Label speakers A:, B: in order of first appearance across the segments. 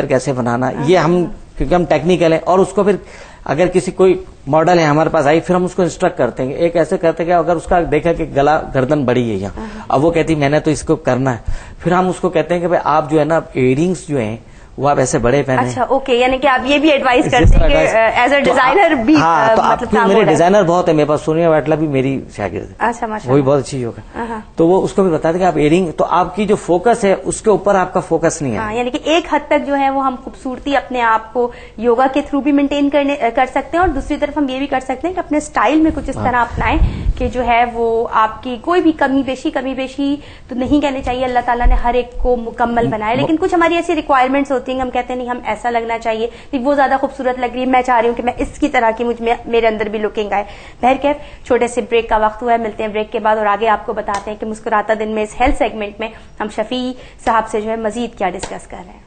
A: کیسے بنانا, یہ ہم کیونکہ ہم ٹیکنیکل ہیں, اور اس کو پھر اگر کسی کوئی ماڈل ہے ہمارے پاس آئی, پھر ہم اس کو انسٹرکٹ کرتے ہیں. ایک ایسے کرتے ہیں کہ اگر اس کا دیکھا کہ گلا گردن بڑی ہے یہاں, اب وہ کہتی میں نے تو اس کو کرنا ہے, پھر ہم اس کو کہتے ہیں کہ بھائی آپ جو ہے نا ایئرنگس جو ہیں وہ آپ ایسے بڑے پہنے.
B: اچھا اوکے, یعنی کہ آپ یہ بھی ایڈوائز کرتے ہیں کہ ایز اے ڈیزائنر بھی.
A: ہاں, تو آپ میرے ڈیزائنر بہت ہے میرے پاس, سونیا وائٹلا بھی میری شاگرد ہے.
B: اچھا ماشاء اللہ,
A: وہ بھی بہت اچھی یوگا, تو وہ اس کو بھی بتاتے کہ آپ ایئرنگ, تو آپ کی جو فوکس ہے اس کے اوپر آپ کا فوکس نہیں ہے.
B: یعنی کہ ایک حد تک جو ہے وہ ہم خوبصورتی اپنے آپ کو یوگا کے تھرو بھی مینٹین کر سکتے ہیں, اور دوسری طرف ہم یہ بھی کر سکتے ہیں کہ اپنے اسٹائل میں کچھ اس طرح اپنائیں کہ جو ہے وہ آپ کی کوئی بھی کمی بیشی تو نہیں کہنی چاہیے. اللہ تعالیٰ نے ہر ایک کو مکمل بنایا, لیکن کچھ ہماری ایسی ریکوائرمنٹس ہوتی ہیں, ہم کہتے ہیں نہیں ہم ایسا لگنا چاہیے, وہ زیادہ خوبصورت لگ رہی ہے, میں چاہ رہی ہوں کہ میں اس کی طرح کی میرے اندر بھی لکنگ آئے. بہرکیف چھوٹے سے بریک کا وقت ہوا ہے, ملتے ہیں بریک کے بعد اور آگے آپ کو بتاتے ہیں کہ مسکراتا دن میں اس ہیلتھ سیگمنٹ میں ہم شفیع صاحب سے جو ہے مزید کیا ڈسکس کر رہے ہیں.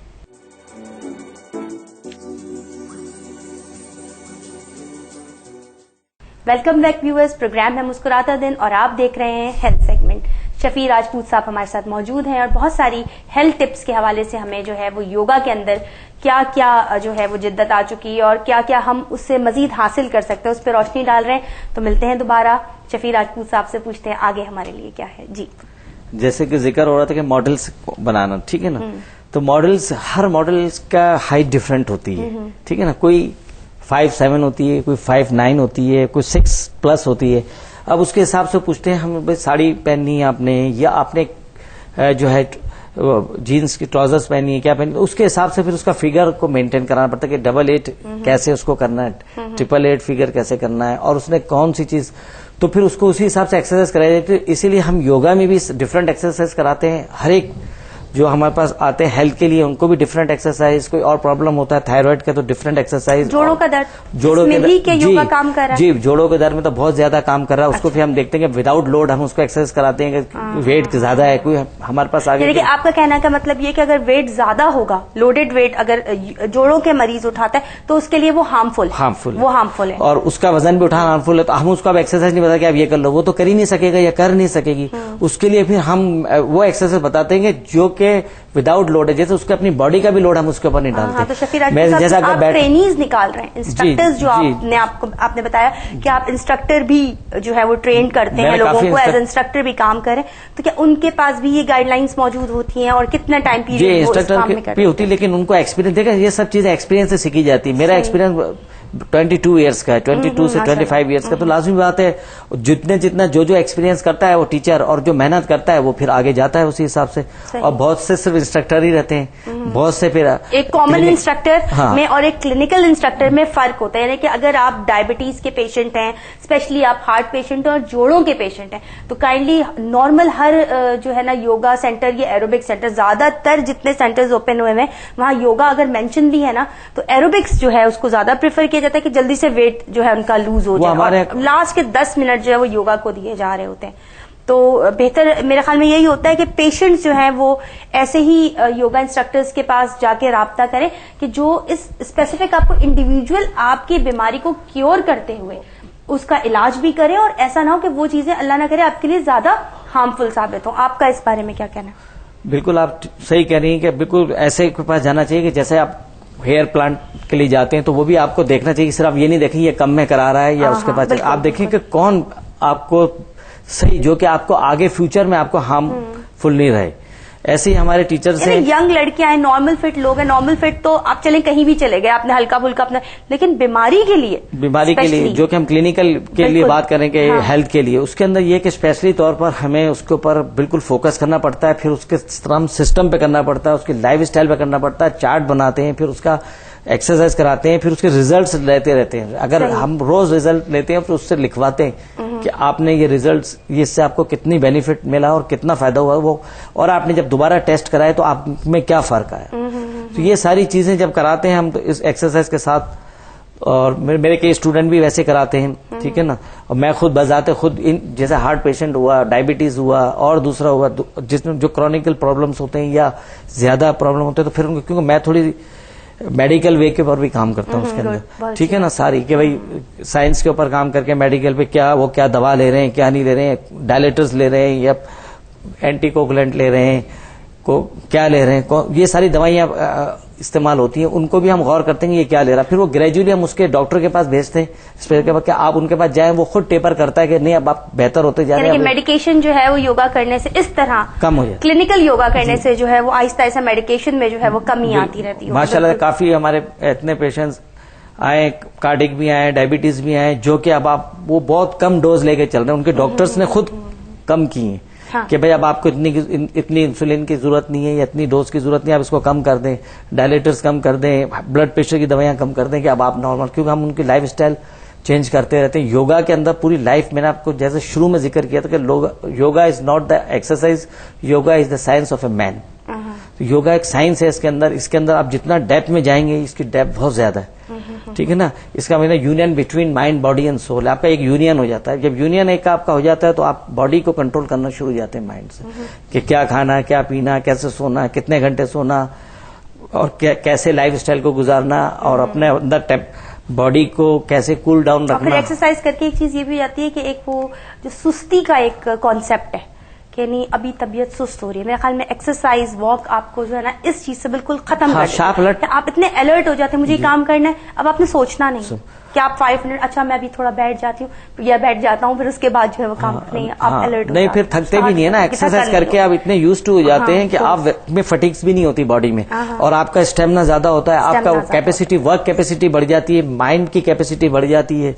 B: ویلکم بیک ویورز, پروگرام ہے مسکراتا دن اور آپ دیکھ رہے ہیں ہیلتھ سیگمنٹ. شفیع راجپوت صاحب ہمارے ساتھ موجود ہیں اور بہت ساری ہیلتھ ٹپس کے حوالے سے ہمیں جو ہے وہ یوگا کے اندر کیا کیا جو ہے وہ جدت آ چکی ہے اور کیا کیا ہم اس سے مزید حاصل کر سکتے ہیں اس پہ روشنی ڈال رہے ہیں. تو ملتے ہیں دوبارہ شفیع راجپوت صاحب سے, پوچھتے ہیں آگے ہمارے لیے کیا ہے. جی,
A: جیسے کہ ذکر ہو رہا تھا کہ ماڈلس بنانا, ٹھیک ہے نا, تو ماڈلس ہر ماڈلس کا ہائٹ ڈفرینٹ ہوتی ہے, ٹھیک ہے نا, کوئی 5'7" ہوتی ہے, کوئی 5'9" ہوتی ہے, کوئی 6+ ہوتی ہے. اب اس کے حساب سے پوچھتے ہیں ہم ساڑی پہننی ہے آپ نے, یا آپ نے جو ہے جینس کی ٹراؤزرز پہنی ہے, کیا پہنی, اس کے حساب سے پھر اس کا فگر کو مینٹین کرانا پڑتا ہے کہ 8 کیسے اس کو کرنا ہے, 8 فگر کیسے کرنا ہے, اور اس نے کون سی چیز, تو پھر اس کو اسی حساب سے ایکسرسائز کرائی جاتی ہے. اسی لیے ہم یوگا میں بھی ڈفرینٹ ایکسرسائز کراتے ہیں. ہر ایک جو ہمارے پاس آتے ہیں ہیلتھ کے لیے ان کو بھی ڈفرینٹ ایکسرسائز, کوئی اور پرابلم ہوتا ہے تھائرائڈ کا تو ڈفرینٹ ایکسرسائز,
B: جوڑوں کا درد,
A: جوڑوں کے درد,
B: یوگا کام کر رہا ہے.
A: جی جوڑوں کے درد میں تو بہت زیادہ کام کر رہا ہے. اس کو پھر ہم دیکھتے ہیں کہ وداؤٹ لوڈ ہم اس کو ایکسرسائز کراتے ہیں کہ ویٹ زیادہ ہے, کوئی ہمارے پاس آگے.
B: یعنی کہ آپ کا کہنا کا مطلب یہ کہ اگر ویٹ زیادہ ہوگا, لوڈیڈ ویٹ اگر جوڑوں کے مریض اٹھاتا ہے تو اس کے لیے وہ ہارمفل ہے,
A: اور اس کا وزن بھی اٹھانا ہارمفل ہے. تو ہم اس کو اب ایکسرسائز نہیں بتا کہ آپ یہ کر لو, وہ تو کر ہی نہیں سکے گا یا کر نہیں سکے گی. اس کے لیے پھر ہم وہ ایکسرسائز بتاتے ہیں کہ جو کہ وداؤٹ لوڈ ہے, جیسے اس کے اپنی باڈی کا بھی لوڈ ہم اس کے اوپر نہیں ڈالتے.
B: تو شفیع راجپوت صاحب آپ ٹرینیز نکال رہے ہیں, انسٹرکٹرز جو آپ نے بتایا کہ آپ انسٹرکٹر بھی جو ہے وہ ٹرین کرتے ہیں لوگوں کو, ایز انسٹرکٹر بھی کام کریں, تو کیا ان کے پاس بھی یہ گائیڈ لائنس موجود ہوتی ہیں اور کتنا ٹائم پیریڈ
A: انسٹرکٹر بھی ہوتی ہے, لیکن ان کو ایکسپیرینس دیکھا, یہ سب چیزیں ایکسپیرینس سے سیکھی جاتی ہے. میرا ایکسپیرینس 22 ایئرس کا ہے, 22 سے 25 ایئرس کا, تو لازمی بات ہے جتنا جو ایکسپیرینس کرتا ہے وہ ٹیچر, اور جو محنت کرتا ہے وہ پھر آگے جاتا ہے اسی حساب سے. اور بہت سے صرف انسٹرکٹر ہی رہتے ہیں, بہت سے پھر
B: ایک کامن انسٹرکٹر میں اور ایک کلینکل انسٹرکٹر میں فرق ہوتا ہے. یعنی کہ اگر آپ ڈائبٹیز کے پیشنٹ ہیں, اسپیشلی آپ ہارٹ پیشنٹ ہیں اور جوڑوں کے پیشنٹ ہیں, تو کائنڈلی نارمل ہر جو ہے نا یوگا سینٹر یا ایروبک سینٹر, زیادہ تر جتنے سینٹرز اوپن ہوئے ہیں وہاں یوگا اگر مینشن بھی ہے نا, تو ایروبکس جو ہے اس کو زیادہ پریفر کیا جاتا ہے کہ جلدی سے ویٹ جو ہے ان کا لوز ہو جائے, اور لاسٹ کے 10 منٹ جو ہے وہ یوگا کو دیے جا رہے ہوتے ہیں. تو بہتر میرے خیال میں یہی ہوتا ہے کہ پیشنٹس جو ہیں وہ ایسے ہی یوگا انسٹرکٹرز کے پاس جا کے رابطہ کریں کہ جو اس اسپیسیفک آپ کو انڈیویجول آپ کی بیماری کو کیور کرتے ہوئے اس کا علاج بھی کریں, اور ایسا نہ ہو کہ وہ چیزیں اللہ نہ کرے آپ کے لیے زیادہ ہارمفل ثابت ہوں. آپ کا اس بارے میں کیا کہنا ہے؟
A: بالکل آپ صحیح کہہ رہی ہیں کہ بالکل ایسے کے پاس جانا چاہیے کہ جیسے آپ ہیئر پلانٹ کے لیے جاتے ہیں تو وہ بھی آپ کو دیکھنا چاہیے, صرف یہ نہیں دیکھیں یہ کم میں کرا رہا ہے یا اس کے پاس, آپ دیکھیں کہ کون آپ کو صحیح, جو کہ آپ کو آگے فیوچر میں آپ کو ہارم فل نہیں رہے. ایسے ہی ہمارے ٹیچرز ہیں,
B: ینگ لڑکیاں ہیں, نارمل فٹ لوگ ہیں, نارمل فٹ تو آپ چلیں کہیں بھی چلے گئے, آپ نے ہلکا پھلکا اپنا, لیکن بیماری کے لیے جو کہ ہم کلینکل کے لیے بات کریں کہ ہیلتھ کے لیے, اس کے اندر یہ کہ اسپیشلی طور پر ہمیں اس کے اوپر بالکل فوکس کرنا پڑتا ہے. پھر اس کے سسٹم پہ کرنا پڑتا ہے, اس کے لائف اسٹائل پہ کرنا پڑتا ہے, چارٹ بناتے ہیں, پھر اس کا ایکسرسائز کراتے ہیں, پھر اس کے ریزلٹس لیتے رہتے ہیں. اگر ہم روز ریزلٹ لیتے ہیں پھر اس سے لکھواتے ہیں کہ آپ نے یہ ریزلٹس, یہ اس سے آپ کو کتنی بینیفٹ ملا اور کتنا فائدہ ہوا وہ, اور آپ نے جب دوبارہ ٹیسٹ کرائے تو آپ میں کیا فرق آیا. تو یہ ساری چیزیں جب کراتے ہیں ہم تو اس ایکسرسائز کے ساتھ, اور میرے کئی اسٹوڈنٹ بھی ویسے کراتے ہیں, ٹھیک ہے نا. اور میں خود بذات خود جیسے ہارٹ پیشنٹ ہوا, ڈائبٹیز ہوا, اور دوسرا ہوا جس میں جو کرونیکل پرابلمس ہوتے ہیں یا زیادہ پرابلم ہوتے ہیں, تو پھر کیونکہ میں تھوڑی میڈیکل وے کے اوپر بھی کام کرتا ہوں اس کے اندر, ٹھیک ہے نا, ساری کہ بھائی سائنس کے اوپر کام کر کے میڈیکل پہ کیا دوا لے رہے ہیں, کیا نہیں لے رہے ہیں, ڈائلیٹرز لے رہے ہیں یا اینٹی کوگولنٹ لے رہے ہیں, کیا لے رہے ہیں, یہ ساری دوائیاں
A: استعمال ہوتی ہیں ان کو بھی ہم غور کرتے ہیں یہ کیا لے رہا, پھر وہ گریجولی ہم اس کے ڈاکٹر کے پاس بھیجتے ہیں اسپیشل کے بعد کہ آپ ان کے پاس جائیں, وہ خود ٹیپر کرتا ہے کہ نہیں اب آپ بہتر ہوتے جا رہے ہیں.
B: میڈیکیشن جو ہے وہ یوگا کرنے سے اس طرح
A: کم ہو جائے,
B: کلینکل یوگا کرنے سے جو ہے وہ آہستہ آہستہ میڈیکیشن میں جو ہے وہ کمی آتی رہتی ہے.
A: ماشاء اللہ کافی ہمارے اتنے پیشنٹس آئے, کارڈک بھی آئے, ڈائبٹیز بھی آئے, جو کہ اب آپ وہ بہت کم ڈوز لے کے چل رہے ہیں, ان کے ڈاکٹرس نے خود کم کی ہیں کہ بھائی اب آپ کو اتنی انسولین کی ضرورت نہیں ہے یا اتنی ڈوز کی ضرورت نہیں ہے, آپ اس کو کم کر دیں, ڈائلیٹرز کم کر دیں, بلڈ پریشر کی دوائیاں کم کر دیں کہ اب آپ نارمل, کیونکہ ہم ان کی لائف اسٹائل چینج کرتے رہتے ہیں. یوگا کے اندر پوری لائف, میں نے آپ کو جیسے شروع میں ذکر کیا تھا کہ yoga is not the exercise, yoga is the science of a man. Yoga ایک سائنس ہے اس کے اندر آپ جتنا ڈیپتھ میں جائیں گے اس کی ڈیپتھ بہت زیادہ ہے, ٹھیک ہے نا. اس کا مطلب union between mind body and civil, آپ کا ایک یونین ہو جاتا ہے. جب یونین ایک آپ کا ہو جاتا ہے تو آپ باڈی کو کنٹرول کرنا شروع ہو جاتے ہیں مائنڈ سے, کہ کیا کھانا, کیا پینا, کیسے سونا, کتنے گھنٹے سونا, اور کیسے لائف اسٹائل کو گزارنا, اور اپنے اندر باڈی کو کیسے کول ڈاؤن رکھنا.
B: پھر ایکسرسائز کر کے ایک چیز یہ بھی آتی ہے کہ ایک وہ جو سستی کا ایک کانسیپٹ ہے کہ نہیں ابھی طبیعت سست ہو رہی ہے, میرے خیال میں ایکسرسائز واک آپ کو جو ہے نا اس چیز سے بالکل ختم کر دیتے ہیں. آپ اتنے الرٹ ہو جاتے ہیں مجھے یہ کام کرنا ہے, اب آپ نے سوچنا نہیں کہ آپ 5 منٹ اچھا میں ابھی تھوڑا بیٹھ جاتی ہوں یا بیٹھ جاتا ہوں, پھر اس کے بعد جو ہے وہ کام نہیں, آپ الرٹ
A: نہیں, پھر تھکتے بھی نہیں ہے نا. ایکسرسائز کر کے آپ اتنے یوز ٹو ہو جاتے ہیں کہ آپ میں فٹیگس بھی نہیں ہوتی باڈی میں, اور آپ کا اسٹیمنا زیادہ ہوتا ہے, آپ کا کیپیسٹی, ورک کیپیسٹی بڑھ جاتی ہے, مائنڈ کی کیپیسٹی بڑھ جاتی ہے,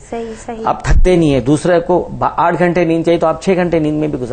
A: آپ تھکتے نہیں ہے. دوسرے کو 8 گھنٹے نیند چاہیے تو آپ 6 گھنٹے نیند میں بھی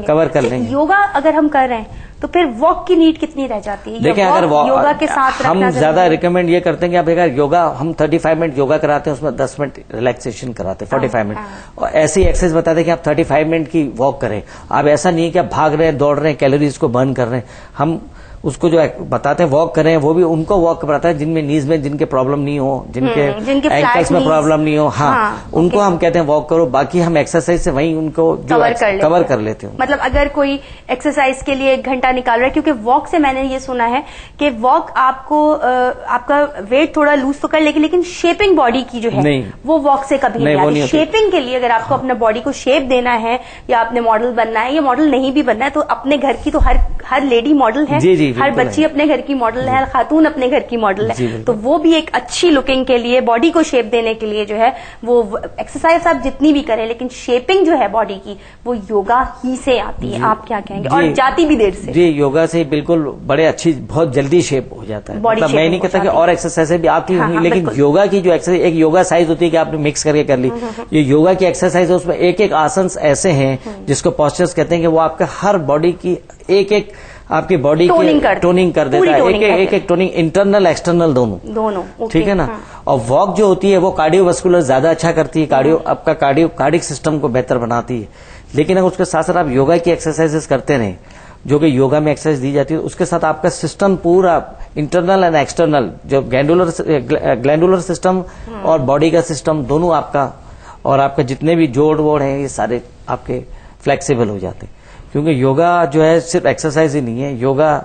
B: کور کر لیں گے. یوگا اگر ہم کر رہے ہیں تو پھر واک کی نیڈ کتنی رہ جاتی ہے؟
A: دیکھیں اگر
B: یوگا کے ساتھ
A: ہم زیادہ ریکمینڈ یہ کرتے ہیں کہ آپ اگر یوگا ہم 35 منٹ یوگا کراتے ہیں, اس میں 10 منٹ ریلیکسیشن کراتے ہیں 45 منٹ, اور ایسی ایکسرسائز بتاتے ہیں کہ آپ 35 منٹ کی واک کریں. آپ ایسا نہیں ہے کہ آپ بھاگ رہے ہیں, دوڑ رہے ہیں, کیلوریز کو برن کر رہے ہیں. ہم اس کو جو بتاتے ہیں واک کریں, وہ بھی ان کو واک بتاتا ہے جن میں نیز میں جن کے پرابلم نہیں ہو, جن کے اینکلس میں پرابلم نہیں ہو, ہاں ان کو ہم کہتے ہیں واک کرو. باقی ہم ایکسرسائز سے وہیں ان کو کور کر لیتے ہیں.
B: مطلب اگر کوئی ایکسرسائز کے لیے 1 گھنٹہ نکال رہا ہے, کیونکہ واک سے میں نے یہ سنا ہے کہ واک آپ کو آپ کا ویٹ تھوڑا لوز تو کر لے گی, لیکن شیپنگ باڈی کی جو ہے وہ واک سے کبھی نہیں آتی. شیپنگ کے لیے اگر آپ کو اپنا باڈی کو شیپ دینا ہے یا اپنے ماڈل بننا ہے, یا ماڈل نہیں بھی بننا ہے تو اپنے گھر کی تو ہر لیڈی ماڈل ہے, ہر بچی اپنے گھر کی ماڈل ہے, ہر خاتون اپنے گھر کی ماڈل ہے, تو وہ بھی ایک اچھی لکنگ کے لیے, باڈی کو شیپ دینے کے لیے جو ہے وہ ایکسرسائز آپ جتنی بھی کریں, لیکن شیپنگ جو ہے باڈی کی وہ یوگا ہی سے آتی ہے. آپ کیا کہیں گے؟ اور جاتی بھی دیر سے.
A: جی یوگا سے بالکل بڑے اچھی, بہت جلدی شیپ ہو جاتا ہے. مطلب میں نہیں کہتا کہ اور ایکسرسائز بھی آپ کی ہوں گی, لیکن یوگا کی جو ایکسرسائز, ایک یوگا سائز ہوتی ہے کہ آپ نے مکس کر کے کر لی. یہ یوگا کی ایکسرسائز ہے, اس میں ایک آسنس ایسے ہیں جس کو پوسچرز کہتے ہیں کہ وہ آپ کے ہر باڈی کی ایک آپ کی باڈی کی ٹوننگ کر دیتا ہے, ایک ٹوننگ, انٹرنل ایکسٹرنل دونوں, ٹھیک ہے نا. اور واک جو ہوتی ہے وہ کارڈیو واسکولر زیادہ اچھا کرتی ہے, آپ کا کارڈک سسٹم کو بہتر بناتی ہے. لیکن اگر اس کے ساتھ ساتھ آپ یوگا کی ایکسرسائز کرتے رہیں, جو کہ یوگا میں ایکسرسائز دی جاتی ہے, اس کے ساتھ آپ کا سسٹم پورا انٹرنل اینڈ ایکسٹرنل, جو گلینڈولر سسٹم اور باڈی کا سسٹم دونوں آپ کا, اور آپ کا جتنے بھی جوڑ ووڑ ہیں یہ سارے آپ کے فلیکسیبل ہو جاتے ہیں. کیونکہ یوگا جو ہے صرف ایکسرسائز ہی نہیں ہے, یوگا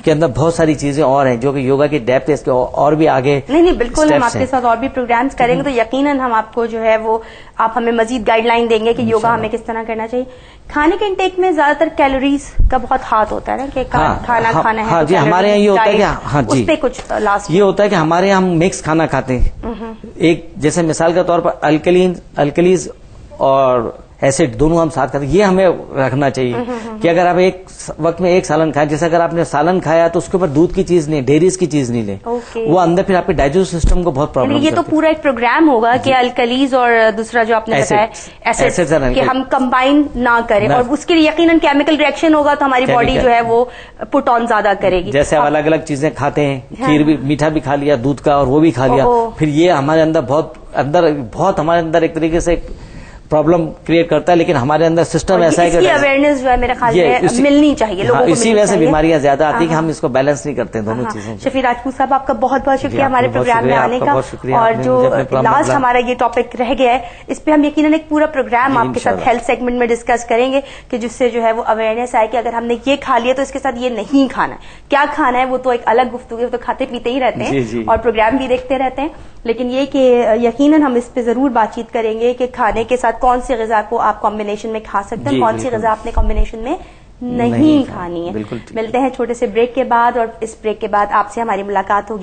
A: کے اندر بہت ساری چیزیں اور ہیں جو کہ یوگا کی ڈیپتھ ہے, اس کے اور بھی آگے.
B: نہیں بالکل, ہم آپ کے ساتھ اور بھی پروگرامز کریں گے تو یقیناً ہم آپ کو جو ہے وہ آپ ہمیں مزید گائیڈ لائن دیں گے کہ یوگا ہمیں کس طرح کرنا چاہیے. کھانے کے انٹیک میں زیادہ تر کیلوریز کا بہت ہاتھ ہوتا ہے نا, کہ کھانا کھانا ہے.
A: ہاں جی, ہمارے یہاں یہ ہوتا ہے کہ ہاں جی,
B: اس پہ کچھ لاسٹ
A: یہ ہوتا ہے کہ ہمارے یہاں ہم مکس کھانا کھاتے ہیں. ایک جیسے مثال کے طور پر الکلیز اور ایسڈ دونوں ہم ساتھ کھاتے ہیں. یہ ہمیں رکھنا چاہیے کہ اگر آپ ایک وقت میں ایک سالن کھائیں, جیسے اگر آپ نے سالن کھایا تو اس کے اوپر دودھ کی چیز نہیں, ڈیریز کی چیز نہیں لیں, وہ اندر پھر آپ کے ڈائجسٹ سسٹم کو بہت پرابلم.
B: یہ تو پورا ایک پروگرام ہوگا کہ الکلیز اور دوسرا جو آپ نے بتایا ایسڈ کہ ہم کمبائن نہ کریں, اور اس کے لیے یقیناً کیمیکل ریئیکشن ہوگا تو ہماری باڈی جو ہے وہ پٹ آن زیادہ کرے گی.
A: جیسے الگ الگ چیزیں کھاتے ہیں, کھیر بھی, میٹھا بھی کھا لیا, دودھ کا اور وہ بھی کھا لیا, پھر یہ ہمارے اندر بہت ہمارے اندر ایک طریقے سے پرابلم کریٹ کرتا ہے. لیکن ہمارے اندر سسٹم ایسا ہے کہ
B: اویئرنیس جو ہے میرے خیال میں ملنی چاہیے لوگوں کو.
A: اسی وجہ سے بیماریاں زیادہ آتی ہیں کہ ہم اس کو بیلنس نہیں کرتے دونوں چیزیں.
B: شفیع راجپوت صاحب آپ کا بہت بہت شکریہ ہمارے پروگرام میں آنے کا, اور جو لاسٹ ہمارا یہ ٹاپک رہ گیا ہے اس پہ ہم یقیناً ایک پورا پروگرام آپ کے ساتھ ہیلتھ سیگمنٹ میں ڈسکس کریں گے کہ جس سے جو ہے وہ اویئرنیس آئے کہ اگر ہم نے یہ کھا لیا تو اس کے ساتھ یہ نہیں کھانا ہے. کیا کھانا ہے وہ تو ایک الگ گفتگو ہے, تو کھاتے پیتے ہی رہتے ہیں اور پروگرام بھی دیکھتے رہتے ہیں, لیکن یہ کہ یقیناً ہم اس پہ ضرور بات چیت کریں گے کہ کھانے کے ساتھ کون سی غذا کو آپ کمبینیشن میں کھا سکتے ہیں, کون سی غذا اپنے کمبینیشن میں نہیں کھانی ہے. ملتے ہیں چھوٹے سے بریک کے بعد، اور اس بریک کے بعد آپ سے ہماری ملاقات ہوگی.